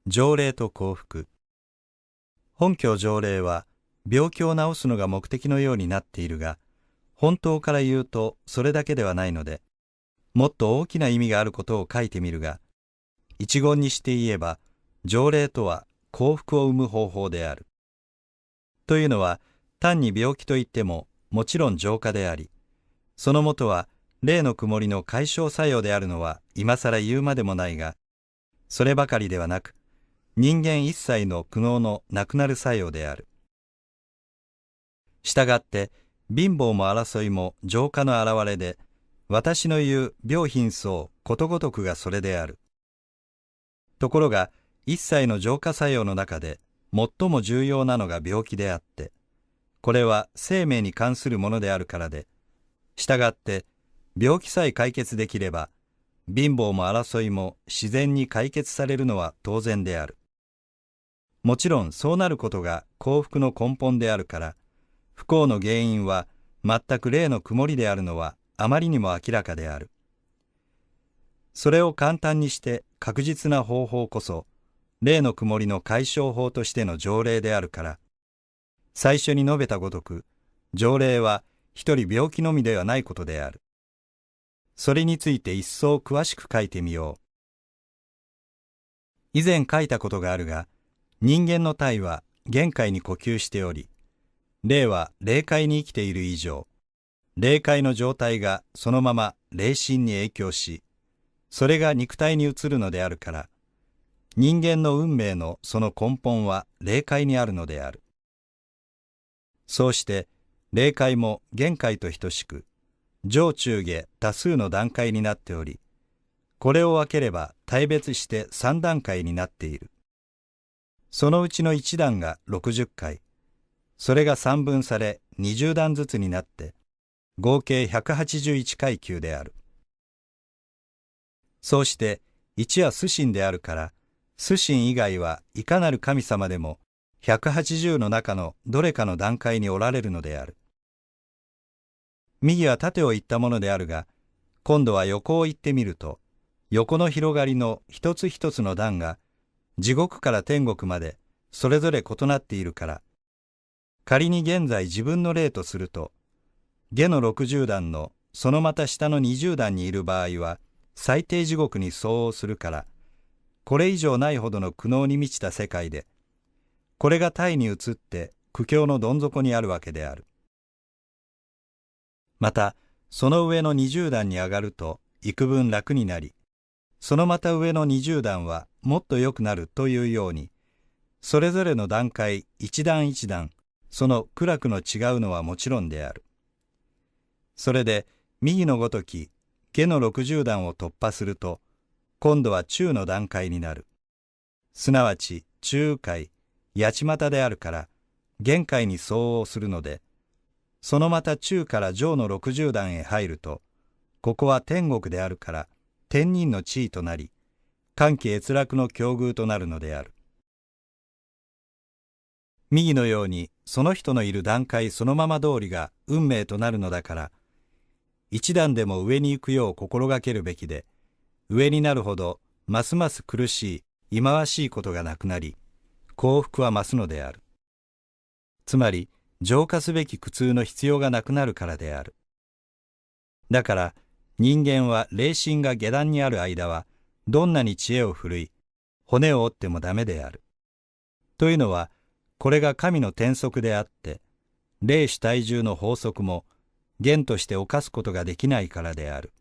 条例と幸福。本教条例は病気を治すのが目的のようになっているが、本当から言うとそれだけではないので、もっと大きな意味があることを書いてみるが、一言にして言えば、条例とは幸福を生む方法である。というのは、単に病気といってももちろん浄化であり、そのもとは霊の曇りの解消作用であるのは今更言うまでもないが、そればかりではなく、人間一切の苦悩のなくなる作用である。したがって、貧乏も争いも浄化の現れで、私の言う病貧相ことごとくがそれである。ところが、一切の浄化作用の中で、最も重要なのが病気であって、これは生命に関するものであるからで、したがって、病気さえ解決できれば、貧乏も争いも自然に解決されるのは当然である。もちろんそうなることが幸福の根本であるから、不幸の原因は全く霊の曇りであるのはあまりにも明らかである。それを簡単にして確実な方法こそ、霊の曇りの解消法としての条例であるから、最初に述べたごとく、条例は一人病気のみではないことである。それについて一層詳しく書いてみよう。以前書いたことがあるが、人間の体は限界に呼吸しており、霊は霊界に生きている以上、霊界の状態がそのまま霊心に影響し、それが肉体に移るのであるから、人間の運命のその根本は霊界にあるのである。そうして、霊界も限界と等しく、上中下多数の段階になっており、これを分ければ大別して3段階になっている。そのうちの1段が60回、それが3分され20段ずつになって、合計181階級である。そうして、1は主神であるから、主神以外はいかなる神様でも、180の中のどれかの段階におられるのである。右は縦を言ったものであるが、今度は横を言ってみると、横の広がりの一つ一つの段が、地獄から天国までそれぞれ異なっているから、仮に現在自分の例とすると、下の60段のそのまた下の20段にいる場合は、最低地獄に相応するから、これ以上ないほどの苦悩に満ちた世界で、これが体に移って苦境のどん底にあるわけである。また、その上の20段に上がると幾分楽になり、そのまた上の20段はもっと良くなるというように、それぞれの段階一段一段、その苦楽の違うのはもちろんである。それで、右のごとき、下の60段を突破すると、今度は中の段階になる。すなわち、中界、八股であるから、限界に相応するので、そのまた中から上の60段へ入ると、ここは天国であるから、天人の地位となり、歓喜悦楽の境遇となるのである。右のように、その人のいる段階そのまま通りが運命となるのだから、一段でも上に行くよう心がけるべきで、上になるほど、ますます苦しい、忌まわしいことがなくなり、幸福は増すのである。つまり、浄化すべき苦痛の必要がなくなるからである。だから、人間は霊心が下段にある間は、どんなに知恵を振るい、骨を折ってもダメである。というのは、これが神の転則であって、霊主体重の法則も、原として犯すことができないからである。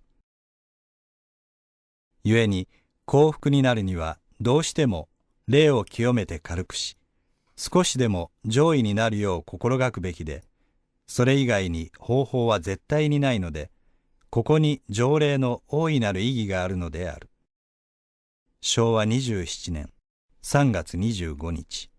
故に、幸福になるには、どうしても、霊を清めて軽くし、少しでも上位になるよう心がくべきで、それ以外に方法は絶対にないので、ここに条例の大いなる意義があるのである。昭和27年3月25日。